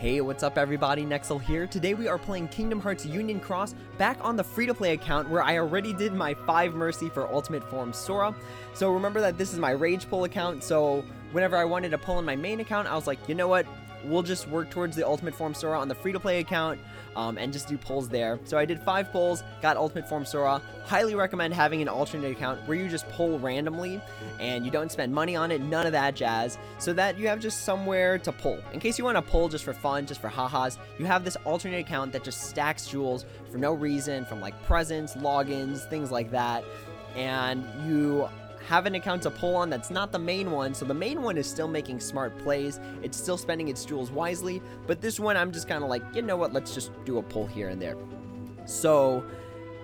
Hey, what's up everybody, Nexel here. Today we are playing Kingdom Hearts Union Cross back on the free-to-play account where I already did my 5 Mercy for Ultimate Form Sora. So remember that this is my Rage Pull account, so whenever I wanted to pull in my main account, I was like, you know what? We'll just work towards the Ultimate Form Sora on the free-to-play account and just do pulls there. So I did 5 pulls, got Ultimate Form Sora. Highly recommend having an alternate account where you just pull randomly and you don't spend money on it, none of that jazz, so that you have just somewhere to pull. In case you want to pull just for fun, just for ha-has, you have this alternate account that just stacks jewels for no reason from like presents, logins, things like that, and you have an account to pull on that's not the main one. So the main one is still making smart plays, it's still spending its jewels wisely, but this one I'm just kind of like, you know what, let's just do a pull here and there. So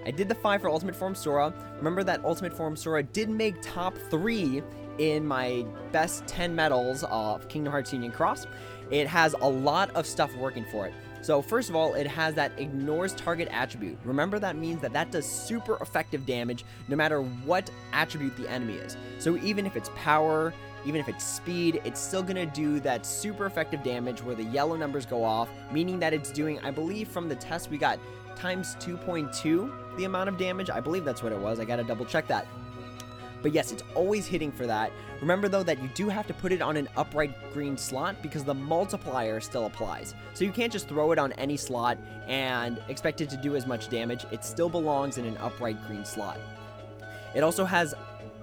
I did the 5 for Ultimate Form Sora. Remember that Ultimate Form Sora did make top 3 in my best 10 medals of Kingdom Hearts Union Cross. It has a lot of stuff working for it. So first of all, it has that ignores target attribute. Remember, that means that that does super effective damage no matter what attribute the enemy is. So even if it's power, even if it's speed, it's still gonna do that super effective damage where the yellow numbers go off, meaning that it's doing, I believe from the test we got times 2.2 the amount of damage. I believe that's what it was. I gotta double check that. But yes, it's always hitting for that. Remember though that you do have to put it on an upright green slot because the multiplier still applies. So you can't just throw it on any slot and expect it to do as much damage. It still belongs in an upright green slot. It also has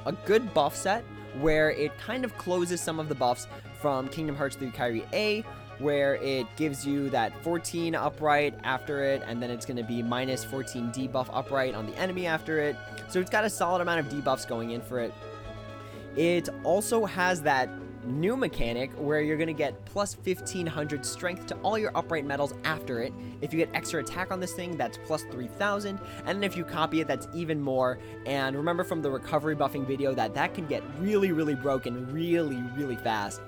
a good buff set where it kind of closes some of the buffs from Kingdom Hearts 3 Kyrie A, where it gives you that 14 upright after it, and then it's going to be minus 14 debuff upright on the enemy after it. So it's got a solid amount of debuffs going in for it. It also has that new mechanic where you're going to get plus 1500 strength to all your upright medals after it. If you get extra attack on this thing, that's plus 3000, and then if you copy it, that's even more. And remember from the recovery buffing video that that can get really broken really fast.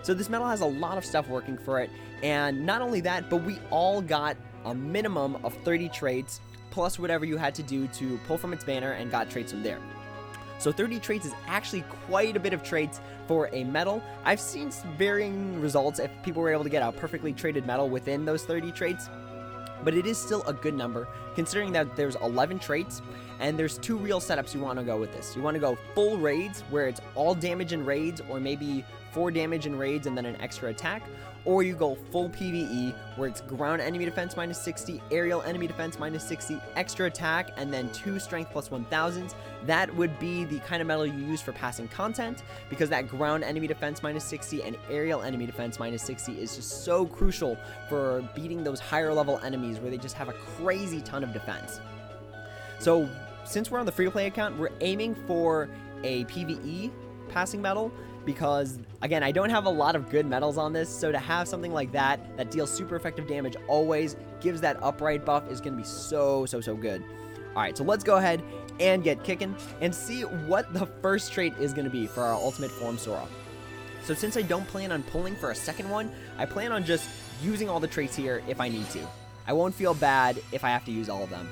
So this medal has a lot of stuff working for it, and not only that, but we all got a minimum of 30 traits, plus whatever you had to do to pull from its banner and got traits from there. So 30 traits is actually quite a bit of traits for a medal. I've seen varying results if people were able to get a perfectly traded medal within those 30 traits, but it is still a good number, considering that there's 11 traits, and there's 2 real setups you want to go with this. You want to go full raids, where it's all damage in raids, or maybe 4 damage in raids and then an extra attack, or you go full PvE, where it's ground enemy defense minus 60, aerial enemy defense minus 60, extra attack, and then 2 strength plus 1000s. That would be the kind of medal you use for passing content, because that ground enemy defense minus 60 and aerial enemy defense minus 60 is just so crucial for beating those higher level enemies where they just have a crazy ton of defense. So since we're on the free-to-play account, we're aiming for a PvE passing medal, because again, I don't have a lot of good medals on this, so to have something like that that deals super effective damage, always gives that upright buff, is going to be so good. Alright, so let's go ahead and get kicking and see what the first trait is going to be for our Ultimate Form Sora. So since I don't plan on pulling for a second one, I plan on just using all the traits here if I need to. I won't feel bad if I have to use all of them.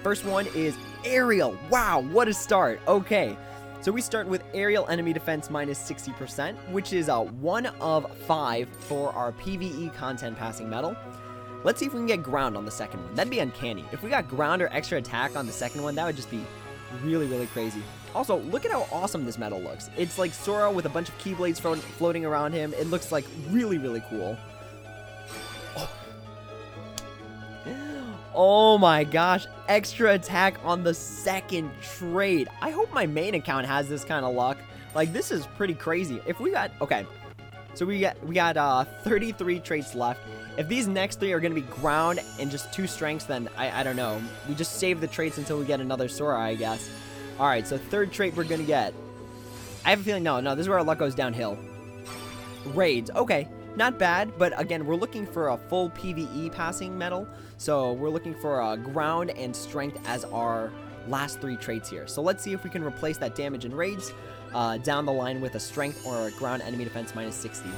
First one is Aerial. Wow, what a start. Okay. So we start with aerial enemy defense minus 60%, which is a 1 of 5 for our PvE content passing medal. Let's see if we can get ground on the second one. That'd be uncanny. If we got ground or extra attack on the second one, that would just be really crazy. Also, look at how awesome this medal looks. It's like Sora with a bunch of keyblades floating around him. It looks like really cool. Oh my gosh, extra attack on the second trait. I hope my main account has this kind of luck. Like, this is pretty crazy. If we got, okay, so we got 33 traits left. If these next 3 are going to be ground and just 2 strengths, then I don't know. We just save the traits until we get another Sora, I guess. Alright, so third trait we're going to get. I have a feeling, no, this is where our luck goes downhill. Raids, okay. Not bad, but again, we're looking for a full PvE passing medal, so we're looking for ground and strength as our last 3 traits here. So let's see if we can replace that damage and raids down the line with a strength or a ground enemy defense minus 60.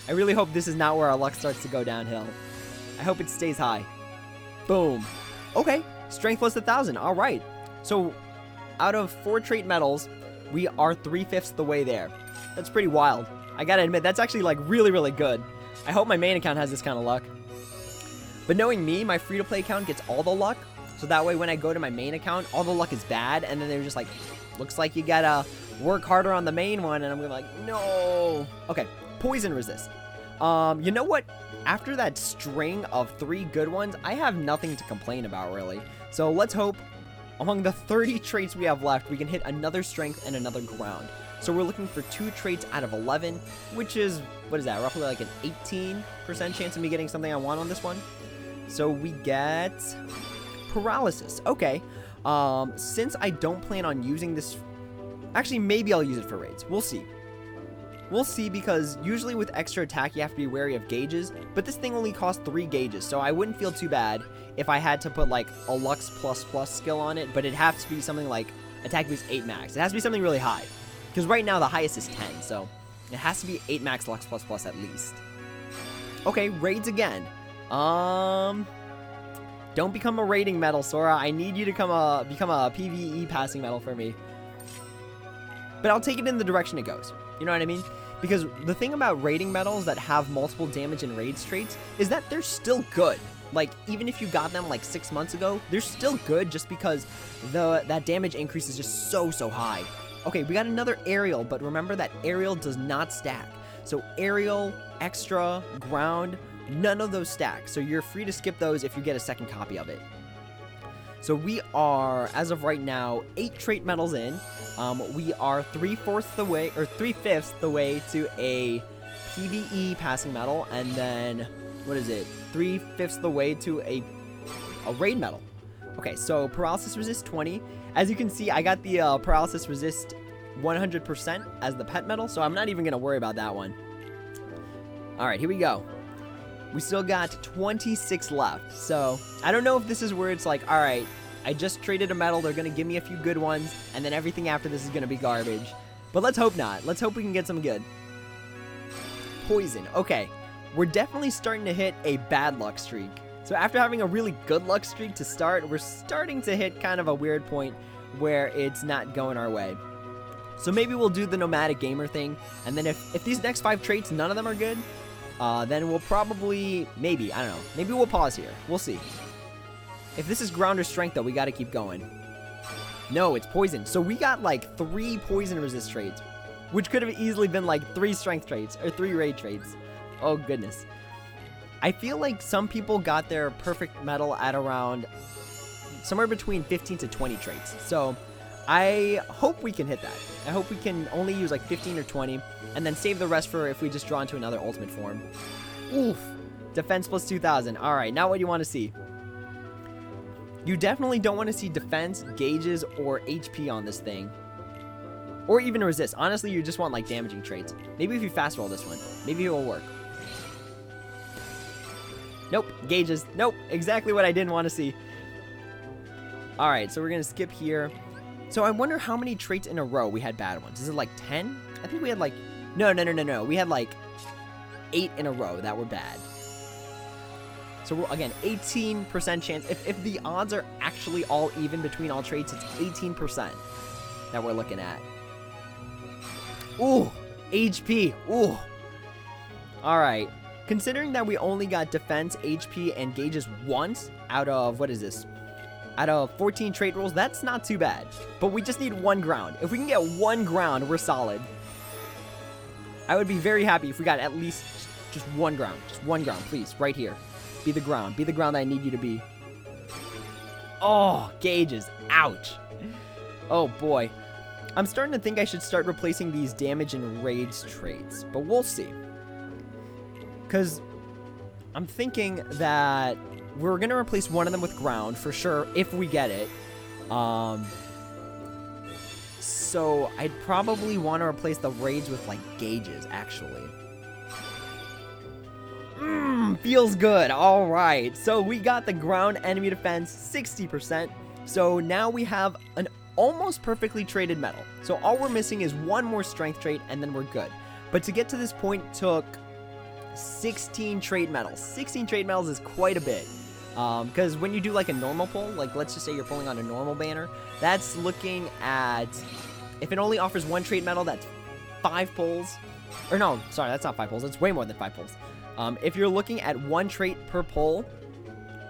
I really hope this is not where our luck starts to go downhill. I hope it stays high. Boom. Okay, strength plus 1000, alright. So out of 4 trait medals, we are 3/5 the way there. That's pretty wild. I gotta admit, that's actually like really, really good. I hope my main account has this kind of luck. But knowing me, my free-to-play account gets all the luck. So that way when I go to my main account, all the luck is bad. And then they're just like, looks like you gotta work harder on the main one. And I'm gonna be like, no. Okay, poison resist. You know what? After that string of 3 good ones, I have nothing to complain about, really. So let's hope among the 30 traits we have left, we can hit another strength and another ground. So we're looking for 2 traits out of 11, which is, what is that, roughly like an 18% chance of me getting something I want on this one. So we get paralysis. Okay. Since I don't plan on using this, actually maybe I'll use it for raids. We'll see. We'll see, because usually with extra attack you have to be wary of gauges, but this thing only costs 3 gauges, so I wouldn't feel too bad if I had to put like a Lux ++ skill on it, but it has to be something like attack boost 8 max. It has to be something really high, because right now the highest is 10, so it has to be 8 max Lux ++ at least. Okay, raids again. Don't become a raiding medal, Sora. I need you to become a PvE passing medal for me. But I'll take it in the direction it goes. You know what I mean? Because the thing about raiding medals that have multiple damage and raids traits is that they're still good. Like, even if you got them like 6 months ago, they're still good just because that damage increase is just so high. Okay, we got another aerial, but remember that aerial does not stack. So aerial, extra, ground, none of those stack. So you're free to skip those if you get a second copy of it. So we are, as of right now, 8 trait medals in. We are 3/5 the way to a PvE passing medal, and then, what is it? 3/5 the way to a raid medal. Okay, so paralysis resist 20. As you can see, I got the paralysis resist 100% as the pet medal, so I'm not even gonna worry about that one. All right, here we go. We still got 26 left, so I don't know if this is where it's like, all right, I just traded a medal, they're going to give me a few good ones, and then everything after this is going to be garbage. But let's hope not. Let's hope we can get some good. Poison. Okay, we're definitely starting to hit a bad luck streak. So after having a really good luck streak to start, we're starting to hit kind of a weird point where it's not going our way. So maybe we'll do the nomadic gamer thing, and then if these next 5 traits, none of them are good, then we'll probably, maybe, I don't know, maybe we'll pause here. We'll see. If this is ground or strength, though, we got to keep going. No, it's poison. So we got like 3 poison resist traits, which could have easily been like 3 strength traits or 3 raid traits. Oh, goodness. I feel like some people got their perfect medal at around somewhere between 15 to 20 traits. So I hope we can hit that. I hope we can only use like 15 or 20 and then save the rest for if we just draw into another ultimate form. Oof. Defense plus 2,000. All right, now what do you want to see? You definitely don't want to see defense, gauges, or HP on this thing. Or even resist. Honestly, you just want like damaging traits. Maybe if you fast roll this one, maybe it will work. Nope, gauges. Nope, exactly what I didn't want to see. All right, so we're going to skip here. So I wonder how many traits in a row we had bad ones. Is it like 10? I think we had like... No. We had like 8 in a row that were bad. So we're, again, 18% chance. If the odds are actually all even between all traits, it's 18% that we're looking at. Ooh, HP. Ooh. All right. Considering that we only got defense, HP, and gauges once out of, what is this? Out of 14 trait rolls, that's not too bad. But we just need 1 ground. If we can get 1 ground, we're solid. I would be very happy if we got at least just 1 ground. Just 1 ground, please. Right here. Be the ground. Be the ground that I need you to be. Oh, gauges. Ouch. Oh, boy. I'm starting to think I should start replacing these damage and raids traits. But we'll see. Because I'm thinking that we're going to replace one of them with ground for sure if we get it. So I'd probably want to replace the raids with like gauges, actually. Feels good. All right. So we got the ground enemy defense 60%. So now we have an almost perfectly traded medal. So all we're missing is 1 more strength trait and then we're good. But to get to this point took 16 trait medals. 16 trait medals is quite a bit. Because when you do like a normal pull, like let's just say you're pulling on a normal banner, that's looking at, if it only offers 1 trait medal, that's 5 pulls. Or no, sorry, that's not 5 pulls. It's way more than 5 pulls. If you're looking at 1 trait per pull,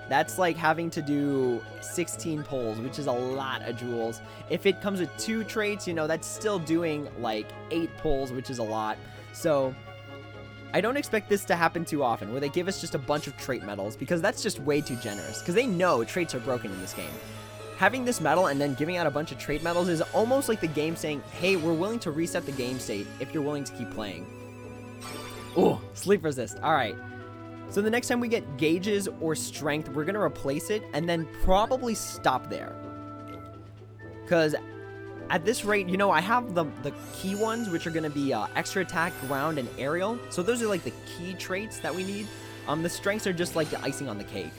that's like having to do 16 pulls, which is a lot of jewels. If it comes with 2 traits, you know, that's still doing like 8 pulls, which is a lot. So I don't expect this to happen too often, where they give us just a bunch of trait medals, because that's just way too generous, because they know traits are broken in this game. Having this medal and then giving out a bunch of trait medals is almost like the game saying, hey, we're willing to reset the game state if you're willing to keep playing. Ooh, sleep resist. All right. So the next time we get gauges or strength, we're going to replace it and then probably stop there. Because at this rate, you know, I have the key ones, which are going to be extra attack, ground, and aerial. So those are like the key traits that we need. The strengths are just like the icing on the cake.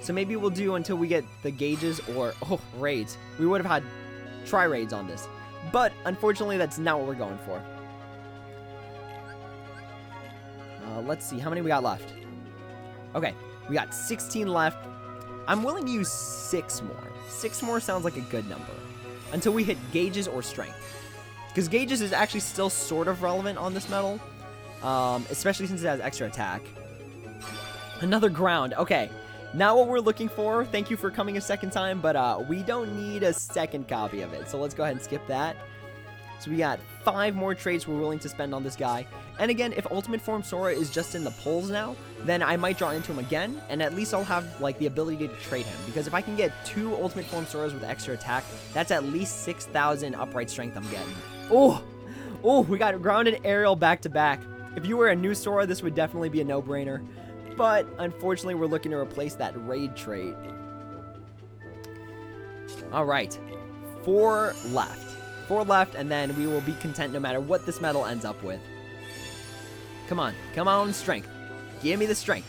So maybe we'll do until we get the gauges or, raids. We would have had tri-raids on this. But unfortunately, that's not what we're going for. Let's see, how many we got left? Okay, we got 16 left. I'm willing to use 6 more. 6 more sounds like a good number. Until we hit gauges or strength. Because gauges is actually still sort of relevant on this medal. Especially since it has extra attack. Another ground, okay. Not what we're looking for. Thank you for coming a second time, but we don't need a second copy of it. So let's go ahead and skip that. So we got 5 more traits we're willing to spend on this guy. And again, if Ultimate Form Sora is just in the pulls now, then I might draw into him again, and at least I'll have like the ability to trade him. Because if I can get 2 Ultimate Form Soras with extra attack, that's at least 6,000 upright strength I'm getting. Oh, we got ground and aerial back to back. If you were a new Sora, this would definitely be a no-brainer. But unfortunately, we're looking to replace that raid trait. All right, 4 left. 4 left, and then we will be content no matter what this medal ends up with. Come on, strength. Give me the strength.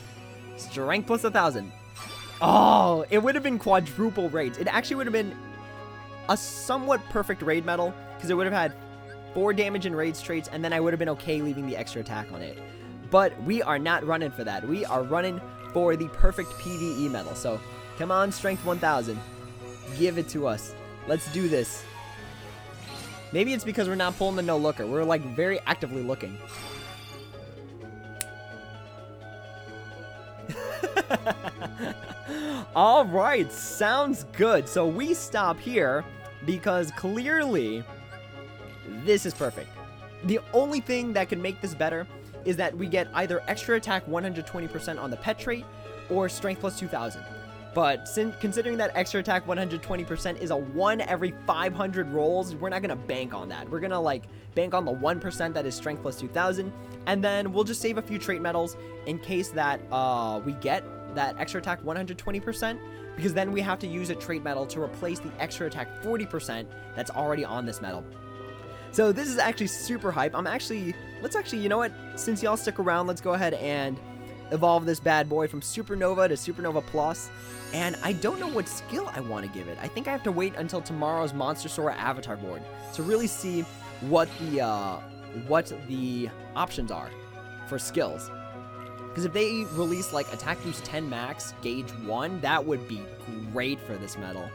Strength plus 1,000. Oh, it would have been quadruple raids. It actually would have been a somewhat perfect raid medal, because it would have had 4 damage and raids traits, and then I would have been okay leaving the extra attack on it. But we are not running for that. We are running for the perfect PvE medal. So, come on, strength 1,000. Give it to us. Let's do this. Maybe it's because we're not pulling the no-looker. We're, like, very actively looking. Alright, sounds good. So, we stop here because clearly this is perfect. The only thing that can make this better is that we get either extra attack 120% on the pet trait or strength plus 2,000. But considering that extra attack 120% is a 1 every 500 rolls, we're not going to bank on that. We're going to like bank on the 1% that is strength plus 2,000. And then we'll just save a few trait medals in case that we get that extra attack 120%. Because then we have to use a trait medal to replace the extra attack 40% that's already on this medal. So this is actually super hype. Let's actually, you know what? Since y'all stick around, let's go ahead and evolve this bad boy from Supernova to Supernova Plus. And I don't know what skill I want to give it. I think I have to wait until tomorrow's Monster Sora avatar board to really see what the options are for skills. Because if they release like attack boost 10 max, gauge 1, that would be great for this medal.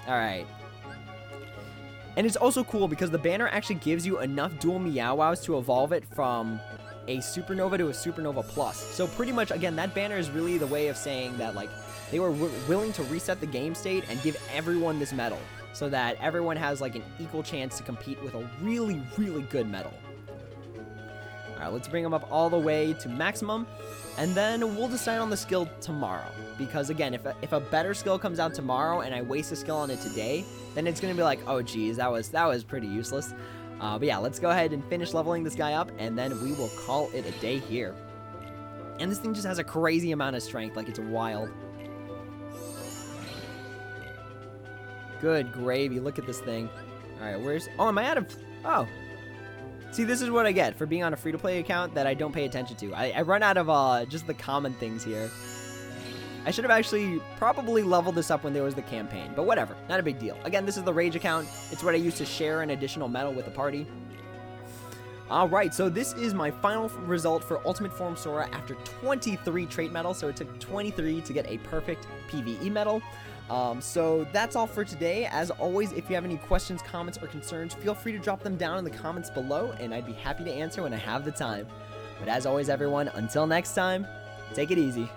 Alright. And it's also cool because the banner actually gives you enough dual Meow-Wows to evolve it from a Supernova to a Supernova Plus. So pretty much, again, that banner is really the way of saying that, like, they were willing to reset the game state and give everyone this medal so that everyone has, like, an equal chance to compete with a really, really good medal. Alright, let's bring them up all the way to maximum, and then we'll decide on the skill tomorrow. Because, again, if a better skill comes out tomorrow and I waste a skill on it today, then it's going to be like, oh, geez, that was pretty useless. But yeah, let's go ahead and finish leveling this guy up, and then we will call it a day here. And this thing just has a crazy amount of strength, like it's wild. Good gravy, look at this thing. Alright, oh, am I out of... Oh. See, this is what I get for being on a free-to-play account that I don't pay attention to. I run out of just the common things here. I should have actually probably leveled this up when there was the campaign, but whatever, not a big deal. Again, this is the Rage account. It's what I use to share an additional medal with the party. Alright, so this is my final result for Ultimate Form Sora after 23 trait medals, so it took 23 to get a perfect PvE medal. So that's all for today. As always, if you have any questions, comments, or concerns, feel free to drop them down in the comments below, and I'd be happy to answer when I have the time. But as always, everyone, until next time, take it easy.